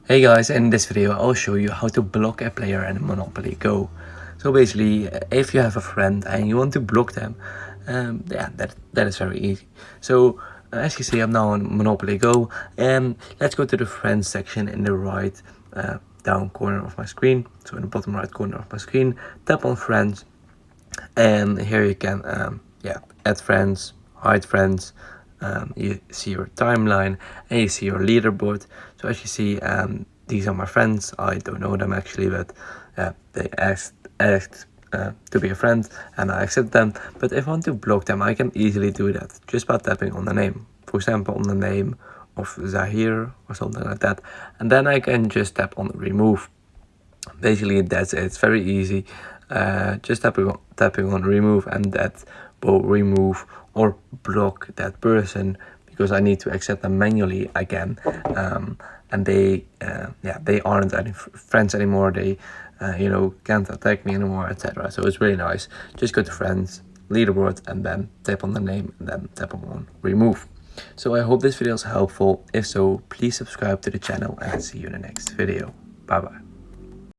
Hey guys, in this video I'll show you how to block a player in Monopoly Go. So basically, if you have a friend and you want to block them, that is very easy. So as you see, I'm now on Monopoly Go, and let's go to the friends section in the right down corner of my screen. So in the bottom right corner of my screen, tap on friends, and here you can add friends, hide friends. You see your timeline and you see your leaderboard. So as you see, these are my friends. I don't know them actually, but they asked to be a friend and I accept them. But if I want to block them, I can easily do that just by tapping on the name. For example, on the name of Zahir or something like that, and then I can just tap on remove. Basically that's it. It's very easy. Just tapping on remove, and that will remove or block that person, because I need to accept them manually again, and they aren't any friends anymore. They can't attack me anymore, etc. So it's really nice. Just go to friends, leaderboard, and then tap on the name, and then tap on remove. So I hope this video is helpful. If so, please subscribe to the channel, and I'll see you in the next video. Bye bye.